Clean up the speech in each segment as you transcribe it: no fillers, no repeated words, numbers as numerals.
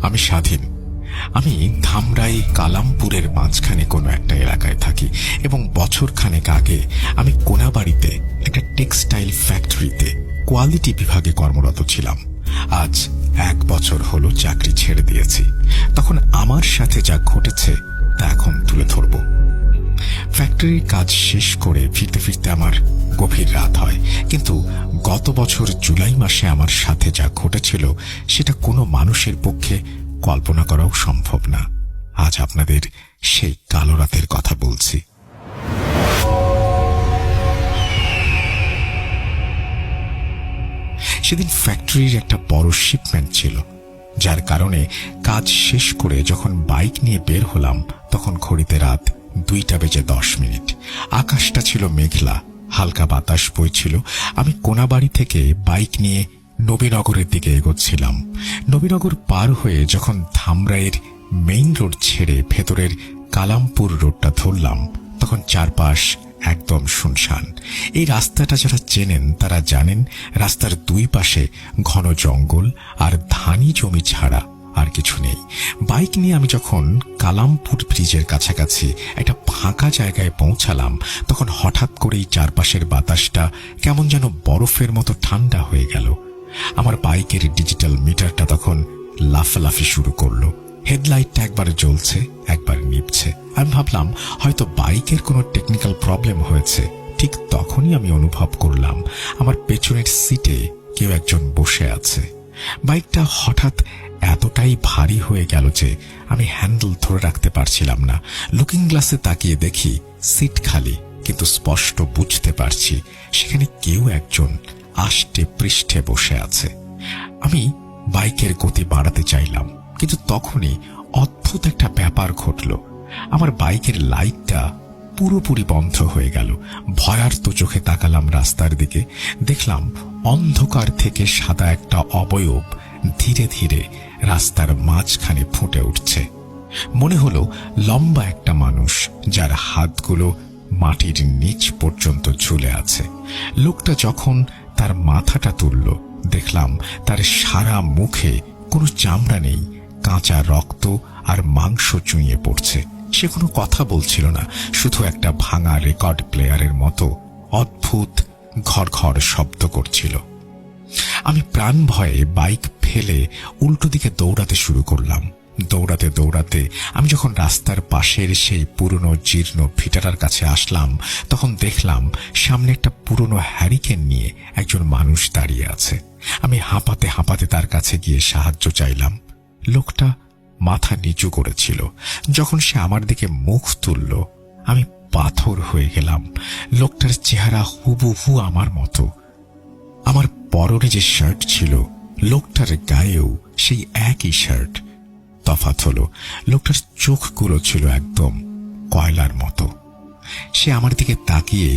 আমি স্বাধীন। আমি ধামরাই কালামপুরের মাঝখানে কোনো একটা এলাকায় থাকি এবং বছরখানেক আগে আমি কোনাবাড়িতে একটা টেক্সটাইল ফ্যাক্টরিতে কোয়ালিটি বিভাগে কর্মরত ছিলাম। আজ 1 বছর হলো চাকরি ছেড়ে দিয়েছি। তখন আমার সাথে যা ঘটেছে তা এখন তুলে ধরব। ফ্যাক্টরির কাজ শেষ করে ফিরতে ফিরতে আমার গভীর রাত হয়, কিন্তু গত বছর জুলাই মাসে আমার সাথে যা ঘটেছিল সেটা কোনো মানুষের পক্ষে কল্পনা করাও সম্ভব না। আজ আপনাদের সেই কালো রাতের কথা বলছি। সেদিন ফ্যাক্টরির একটা বড় শিপমেন্ট ছিল, যার কারণে কাজ শেষ করে যখন বাইক নিয়ে বের হলাম তখন ঘড়িতে রাত 2:10। আকাশটা ছিল মেঘলা, হালকা বাতাস বইছিল। আমি কোনাবাড়ি থেকে বাইক নিয়ে নবীনগরের দিকে এগোচ্ছিলাম। নবীনগর পার হয়ে যখন ধামরাইয়ের মেইন রোড ছেড়ে ভেতরের কালামপুর রোডটা ধরলাম তখন চারপাশ একদম শুনশান। এই রাস্তাটা যারা চেনেন তারা জানেন রাস্তার দুই পাশে ঘন জঙ্গল আর ধানি জমি ছাড়া আর কিছু নেই। বাইক নিয়ে আমি যখন কালামপুর ব্রিজের কাছাকাছি একটা ফাঁকা জায়গায় পৌঁছালাম তখন হঠাৎ করেই চারপাশের বাতাসটা কেমন যেন বরফের মতো ঠান্ডা হয়ে গেল। আমার বাইকের ডিজিটাল মিটারটা তখন লাফালাফি শুরু করলো। হেডলাইটটা একবার জ্বলছে একবার নিভছে। আমি ভাবলাম হয়তো বাইকের কোনো টেকনিক্যাল প্রবলেম হয়েছে। ঠিক তখনই আমি অনুভব করলাম আমার পেছনের সিটে কেউ একজন বসে আছে। বাইকটা হঠাৎ এতটাই ভারী হয়ে গেল যে আমি হ্যান্ডেল ধরে রাখতে পারছিলাম না। লুকিং গ্লাসে তাকিয়ে দেখি সিট খালি, কিন্তু স্পষ্ট বুঝতে পারছি সেখানে কেউ একজন আষ্টে পৃষ্ঠে বসে আছে। আমি বাইকের গতি বাড়াতে চাইলাম, কিন্তু তখনই অদ্ভুত একটা ব্যাপার ঘটল। আমার বাইকের লাইটটা পুরোপুরি বন্ধ হয়ে গেল। ভয়ার্ত চোখে তাকালাম রাস্তার দিকে, দেখলাম অন্ধকার থেকে সাদা একটা অবয়ব ধীরে ধীরে রাস্তার মাঝখানে ফুটে উঠছে। মনে হলো লম্বা একটা মানুষ, যার হাতগুলো মাটির নিচ পর্যন্ত ঝুলে আছে। লোকটা যখন তার মাথাটা তুলল দেখলাম তার সারা মুখে কোনো চামড়া নেই, কাঁচা রক্ত আর মাংস চুইয়ে পড়ছে। সে কোনো কথা বলছিল না, শুধু একটা ভাঙা রেকর্ড প্লেয়ারের মতো অদ্ভুত ঘর ঘর শব্দ করছিল। আমি প্রাণ ভয়ে বাইক ফেলে উল্টো দিকে দৌড়াতে শুরু করলাম। দৌড়াতে দৌড়াতে আমি যখন রাস্তার পাশের সেই পুরনো জীর্ণ ভিটাটার কাছে আসলাম তখন দেখলাম সামনে একটা পুরনো হ্যারিকেন নিয়ে একজন মানুষ দাঁড়িয়ে আছে। আমি হাঁপাতে হাঁপাতে তার কাছে গিয়ে সাহায্য চাইলাম। লোকটা মাথা নিচু করেছিল। যখন সে আমার দিকে মুখ তুলল আমি পাথর হয়ে গেলাম। লোকটার চেহারা হুবহু আমার মতো। আমার পরনে যে শার্ট ছিল লোকটার গায়েও সেই একই শার্ট। তফাৎ হলো লোকটার চোখগুলো ছিল একদম কয়লার মতো। সে আমার দিকে তাকিয়ে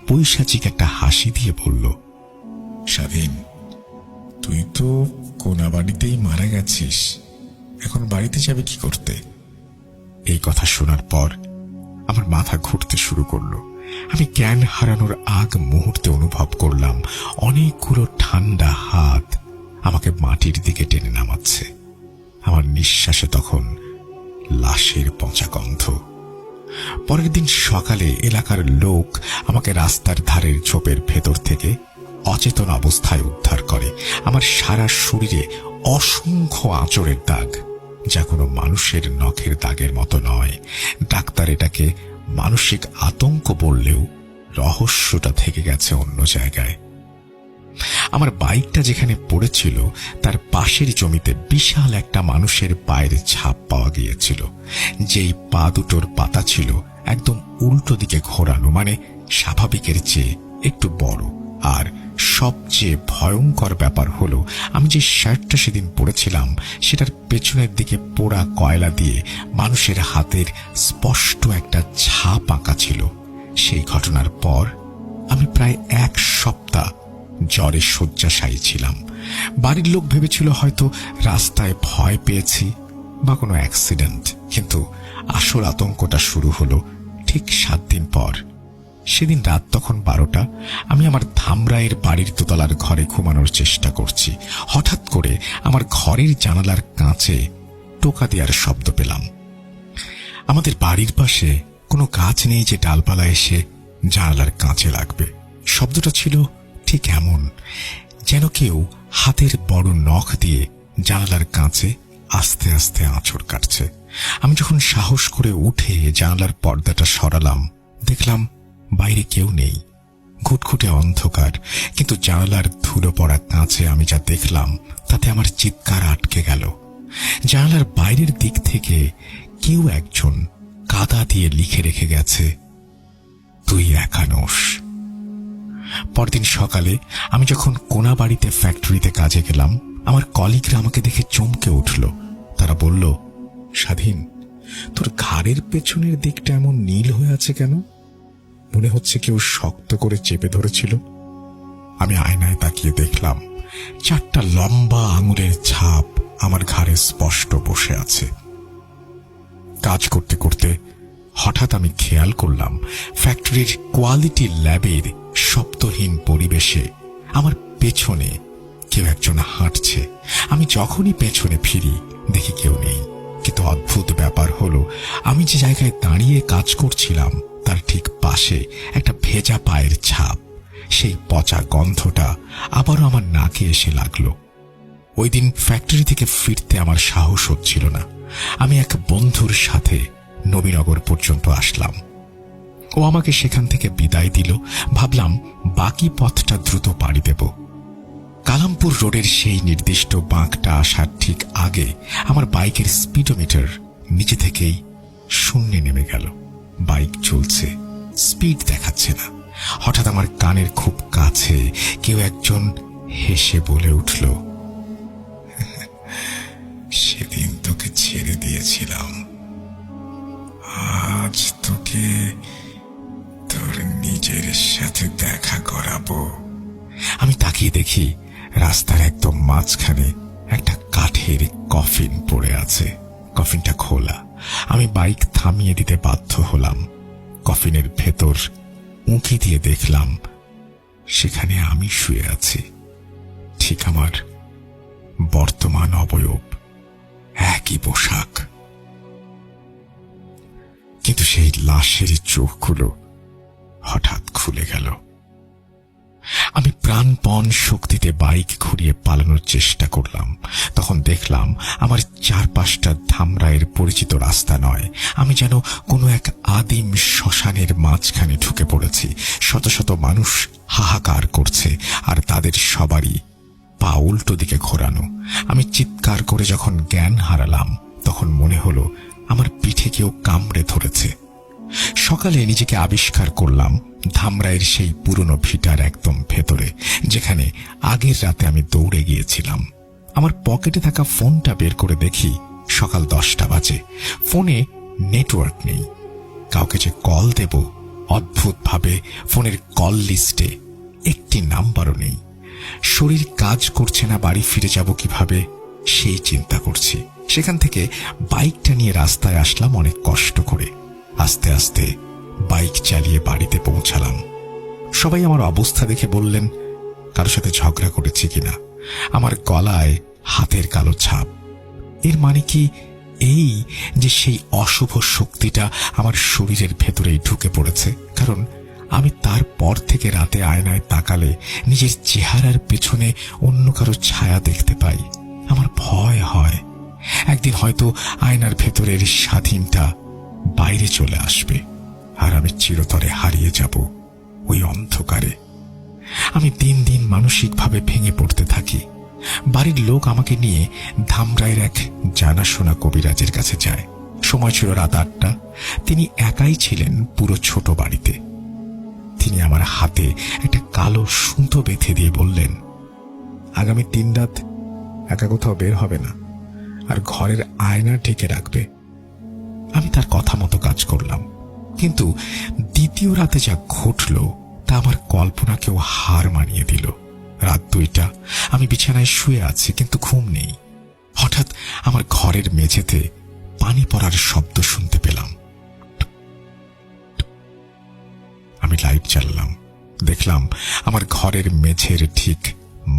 পৈশাচিক একটা হাসি দিয়ে বলল, স্বাধীন, তুই তো কোনাবাড়িতেই মারা গেছিস, এখন বাড়িতে যাবে কি করতে? এই কথা শোনার পর আমার মাথা ঘুরতে শুরু করলো। আমি জ্ঞান হারানোর আগ মুহূর্তে অনুভব করলাম অনেকগুলো ঠান্ডা হাত আমাকে মাটির দিকে টেনে নামাচ্ছে। আমার নিঃশ্বাসে তখন লাশের পচা গন্ধ। পরের দিন সকালে এলাকার লোক আমাকে রাস্তার ধারের ঝোপের ভেতর থেকে অচেতন অবস্থায় উদ্ধার করে। আমার সারা শরীরে অসংখ্য আঁচড়ের দাগ, যা কোনো মানুষের নখের দাগের মতো নয়। ডাক্তার এটাকে মানসিক আতঙ্ক বললেও রহস্যটা থেকে গেছে অন্য জায়গায়। আমার বাইকটা যেখানে পড়েছিল তার পাশের জমিতে বিশাল একটা মানুষের পায়ের ছাপ পাওয়া গিয়েছিল। যেই পা দুটোর পাতা ছিল একদম উল্টো দিকে ঘোরানো, মানে স্বাভাবিকের চেয়ে একটু বড়। আর সবচেয়ে ভয়ঙ্কর ব্যাপার হলো আমি যে শার্টটা সেদিন পরেছিলাম সেটার পেছনের দিকে পোড়া কয়লা দিয়ে মানুষের হাতের স্পষ্ট একটা ছাপ আঁকা ছিল। সেই ঘটনার পর আমি প্রায় 1 সপ্তাহ জ্বরে শয্যাশায়ী ছিলাম। বাড়ির লোক ভেবেছিল হয়তো রাস্তায় ভয় পেয়েছি বা কোনো অ্যাক্সিডেন্ট, কিন্তু আসল আতঙ্কটা শুরু হলো ঠিক 7 দিন পর। সেদিন রাত তখন 12টা। আমি আমার ধামরাইয়ের বাড়ির দোতলার ঘরে ঘুমানোর চেষ্টা করছি। হঠাৎ করে আমার ঘরের জানালার কাঁচে টোকা দেওয়ার শব্দ পেলাম। আমাদের বাড়ির পাশে কোনো গাছ নেই যে ডালপালা এসে জানালার কাঁচে লাগবে। শব্দটা ছিল ঠিক এমন, যেন কেউ হাতের বড় নখ দিয়ে জানালার কাঁচে আস্তে আস্তে আঁচড় কাটছে। আমি যখন সাহস করে উঠে জানালার পর্দাটা সরালাম, দেখলাম বাইরে কেউ নেই, ঘুটঘুটে অন্ধকার। কিন্তু জানালার ধুলো পড়া কাঁচে আমি যা দেখলাম তাতে আমার চিৎকার আটকে গেল। জানালার বাইরের দিক থেকে কেউ একজন কাদা দিয়ে লিখে রেখে গেছে, তুই একা নোস। পরদিন সকালে আমি যখন কোনাবাড়িতে ফ্যাক্টরিতে কাজে গেলাম, আমার কলিগরা আমাকে দেখে চমকে উঠল। তারা বলল, স্বাধীন, তোর ঘাড়ের পেছনের দিকটা এমন নীল হয়ে আছে কেন? মনে হচ্ছে কেউ শক্ত করে চেপে ধরেছিল। আমি আয়নায় তাকিয়ে দেখলাম 4টা লম্বা আঙুলের ছাপ আমার ঘাড়ে স্পষ্ট বসে আছে। কাজ করতে করতে হঠাৎ আমি খেয়াল করলাম ফ্যাক্টরির কোয়ালিটি ল্যাবের শব্দহীন পরিবেশে আমার পেছনে কেউ একজন হাঁটছে। আমি যখনই পেছনে ফিরি দেখি কেউ নেই। কিন্তু অদ্ভুত ব্যাপার হলো, আমি যে জায়গায় দাঁড়িয়ে কাজ করছিলাম তার ঠিক পাশে একটা ভেজা পায়ের ছাপ। সেই পচা গন্ধটা আবারও আমার নাকে এসে লাগলো। ওই দিন ফ্যাক্টরি থেকে ফিরতে আমার সাহস হচ্ছিল না। আমি এক বন্ধুর সাথে নবীনগর পর্যন্ত আসলাম। ও আমাকে সেখান থেকে বিদায় দিল। ভাবলাম বাকি পথটা দ্রুত পাড়ি দেব। কালামপুর রোডের সেই নির্দিষ্ট বাঁকটা আসার ঠিক আগে আমার বাইকের স্পিডোমিটার নিচে থেকেই শূন্যে নেমে গেল। বাইক চলছে, স্পিড দেখাচ্ছে না। হঠাৎ আমার কানের খুব কাছে কেউ একজন হেসে বলে উঠল, সেদিন তোকে ছেড়ে দিয়েছিলাম, আজ তোকে তোর নিজের সাথে দেখা করাবো। আমি তাকিয়ে দেখি রাস্তার একদম মাঝখানে একটা কাঠের কফিন পড়ে আছে। কফিনটা খোলা। আমি বাইক থামিয়ে দিতে বাধ্য হলাম। কফিনের ভেতর উঁকি দিয়ে দেখলাম সেখানে আমি শুয়ে আছি, ঠিক আমার বর্তমান অবয়ব, একই পোশাক। কিন্তু সেই লাশের চোখগুলো হঠাৎ খুলে গেল। আমি প্রাণপণ শক্তিতে বাইক ঘুরিয়ে পালানোর চেষ্টা করলাম। তখন দেখলাম আমার চারপাশটা ধামরাইয়ের পরিচিত রাস্তা নয়। আমি যেন কোনো এক আদিম শ্মশানের মাঝখানে ঢুকে পড়েছি। শত শত মানুষ হাহাকার করছে, আর তাদের সবারই পা উল্টো দিকে ঘোরানো। আমি চিৎকার করে যখন জ্ঞান হারালাম, তখন মনে হলো আমার পিঠে কেউ কামড়ে ধরেছে। সকালে নিজেকে আবিষ্কার করলাম ধামরাইয়ের সেই পুরনো ভিটার একদম ভেতরে, যেখানে আগের রাতে আমি দৌড়ে গিয়েছিলাম। আমার পকেটে থাকা ফোনটা বের করে দেখি সকাল 10টা বাজে। ফোনে নেটওয়ার্ক নেই। কাউকে যে কল দেব, অদ্ভুতভাবে ফোনের কল লিস্টে একটি নাম্বারও নেই। শরীর কাজ করছে না, বাড়ি ফিরে যাব কিভাবে সেই চিন্তা করছি। সেখান থেকে বাইকটা নিয়ে রাস্তায় আসলাম অনেক কষ্ট করে। আস্তে আস্তে বাইক চালিয়ে বাড়িতে পৌঁছালাম। সবাই আমার অবস্থা দেখে বললেন, কারোর সাথে ঝগড়া করেছি কিনা। আমার গলায় হাতের কালো ছাপ। এর মানে কি এই যে সেই অশুভ শক্তিটা আমার শরীরের ভেতরেই ঢুকে পড়েছে? কারণ আমি তারপর থেকে রাতে আয়নায় তাকালে নিজের চেহারার পেছনে অন্য কারো ছায়া দেখতে পাই। আমার ভয় হয় একদিন হয়তো আয়নার ভেতরের স্বাধীনটা বাইরে চলে আসবে, আর আমি চিরতরে হারিয়ে যাব ওই অন্ধকারে। আমি দিন দিন মানসিকভাবে ভেঙে পড়তে থাকি। বাড়ির লোক আমাকে নিয়ে ধামরাইয়ের এক জানাশোনা কবিরাজের কাছে যায়। সময় ছিল রাত 8টা। তিনি একাই ছিলেন পুরো ছোট বাড়িতে। তিনি আমার হাতে একটা কালো সুতো বেঁধে দিয়ে বললেন, আগামী 3 রাত একা কোথাও বের হবে না, আর ঘরের আয়না ঢেকে রাখবে। আমি তার কথা মতো কাজ করলাম, কিন্তু দ্বিতীয় রাতে যা ঘটল তা আমার কল্পনাকেও হার মানিয়ে দিল। রাত 2টা, আমি বিছানায় শুয়ে আছি, কিন্তু ঘুম নেই। হঠাৎ আমার ঘরের মেঝেতে পানি পড়ার শব্দ শুনতে পেলাম। আমি লাইট জ্বাললাম। দেখলাম আমার ঘরের মেঝের ঠিক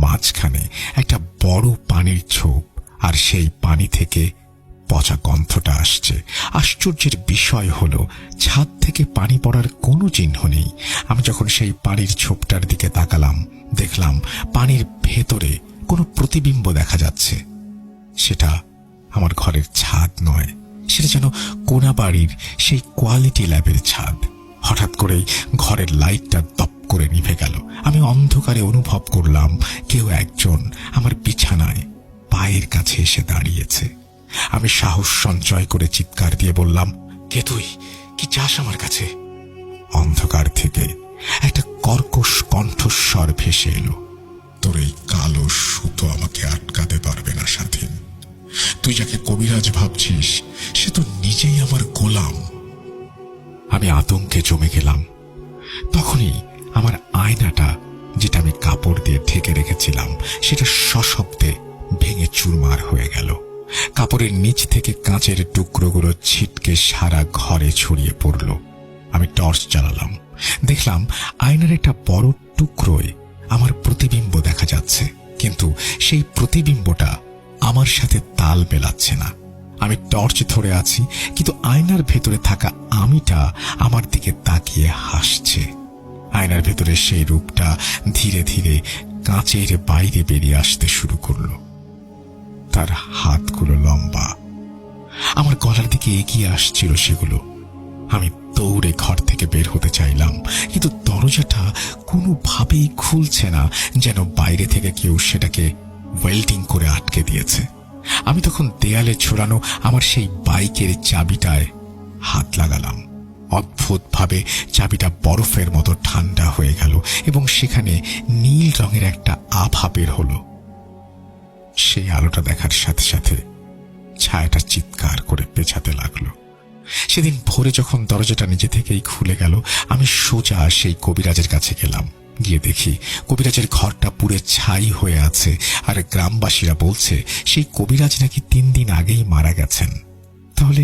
মাঝখানে একটা বড় পানির ছোপ, আর সেই পানি থেকে পচা গন্ধটা আসছে। আশ্চর্যের বিষয় হলো ছাদ থেকে পানি পড়ার কোনো চিহ্ন নেই। আমি যখন সেই পানির ছোপটার দিকে তাকালাম, দেখলাম পানির ভেতরে কোনো প্রতিবিম্ব দেখা যাচ্ছে। সেটা আমার ঘরের ছাদ নয়, সেটা যেন কোনাবাড়ির সেই কোয়ালিটি ল্যাবের ছাদ। হঠাৎ করেই ঘরের লাইটটা দপ করে নিভে গেল। আমি অন্ধকারে অনুভব করলাম কেউ একজন আমার বিছানায় পায়ের কাছে এসে দাঁড়িয়েছে। আমি সাহস সঞ্চয় করে চিৎকার দিয়ে বললাম, কে তুই? কি চাস আমার কাছে? অন্ধকার থেকে একটা কর্কশ কণ্ঠস্বর ভেসে এলো, তোর এই কালো সুতো আমাকে আটকাতে পারবে না স্বাধীন। তুই যাকে কবিরাজ ভাবছিস সে তো নিজেই আমার গোলাম। আমি আতঙ্কে জমে গেলাম। তখনই আমার আয়নাটা, যেটা আমি কাপড় দিয়ে ঢেকে রেখেছিলাম, সেটা সশব্দে ভেঙে চুরমার হয়ে গেল। কাপড়ের নিচ থেকে কাঁচের টুকরোগুলো ছিটকে সারা ঘরে ছড়িয়ে পড়ল। আমি টর্চ জ্বালালাম। দেখলাম আয়নার একটা বড় টুকরোয় আমার প্রতিবিম্ব দেখা যাচ্ছে, কিন্তু সেই প্রতিবিম্বটা আমার সাথে তাল মেলাচ্ছে না। আমি টর্চ ধরে আছি, কিন্তু আয়নার ভেতরে থাকা আমিটা আমার দিকে তাকিয়ে হাসছে। আয়নার ভেতরে সেই রূপটা ধীরে ধীরে কাঁচের বাইরে বেরিয়ে আসতে শুরু করলো। তার হাতগুলো লম্বা, আমার গলার দিকে এগিয়ে আসছিল সেগুলো। আমি দৌড়ে ঘর থেকে বের হতে চাইলাম, কিন্তু দরজাটা কোনোভাবেই খুলছে না, যেন বাইরে থেকে কেউ সেটাকে ওয়েল্ডিং করে আটকে দিয়েছে। আমি তখন দেয়ালে ঝোলানো আমার সেই বাইকের চাবিটায় হাত লাগালাম। অদ্ভুতভাবে চাবিটা বরফের মতো ঠান্ডা হয়ে গেল এবং সেখানে নীল রঙের একটা আভা বের হলো। সেই আলোটা দেখার সাথে সাথে ছায়াটা চিৎকার করে পেছাতে লাগলো। সেদিন ভোরে যখন দরজাটা নিজে থেকেই খুলে গেল, আমি সোজা সেই কবিরাজের কাছে গেলাম। গিয়ে দেখি কবিরাজের ঘরটা পুড়ে ছাই হয়ে আছে, আর গ্রামবাসীরা বলছে সেই কবিরাজ নাকি 3 দিন আগেই মারা গেছেন। তাহলে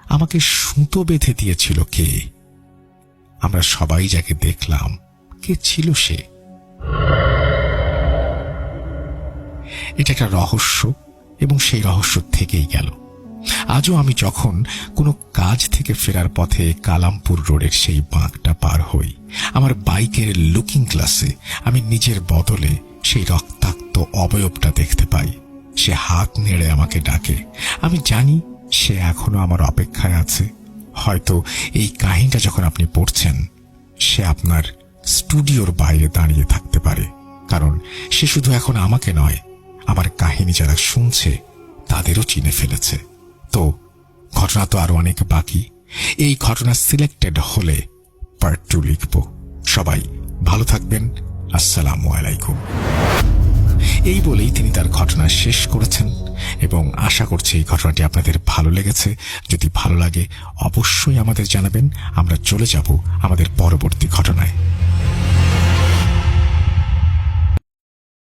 আমাকে সুতো বেঁধে দিয়েছিল কে? আমরা সবাই যাকে দেখলাম, কে ছিল সে? এটা একটা রহস্য, এবং সেই রহস্য থেকেই গেল। আজও আমি যখন কোনো কাজ থেকে ফেরার পথে কালামপুর রোডের সেই বাঁকটা পার হই, আমার বাইকের লুকিং গ্লাসে আমি নিজের বদলে সেই রক্তাক্ত অবয়বটা দেখতে পাই। সে হাত নেড়ে আমাকে ডাকে। আমি জানি সে এখনো আমার অপেক্ষায় আছে। হয়তো এই কাহিনীটা যখন আপনি পড়ছেন, সে আপনার স্টুডিওর বাইরে দাঁড়িয়ে থাকতে পারে, কারণ সে শুধু এখন আমাকে নয়, আমার কাহিনী যারা শুনছে তাদেরও চিনে ফেলেছে। তো ঘটনা তো আরো অনেক বাকি। এই ঘটনা সিলেক্টেড হলে পার্ট 2 লিখব। সবাই ভালো থাকবেন। আসসালামু আলাইকুম। এই বলেই তিনি তার ঘটনা শেষ করেছেন, এবং আশা করছি এই ঘটনাটি আপনাদের ভালো লেগেছে। যদি ভালো লাগে অবশ্যই আমাদের জানাবেন। আমরা চলে যাব আমাদের পরবর্তী ঘটনায়।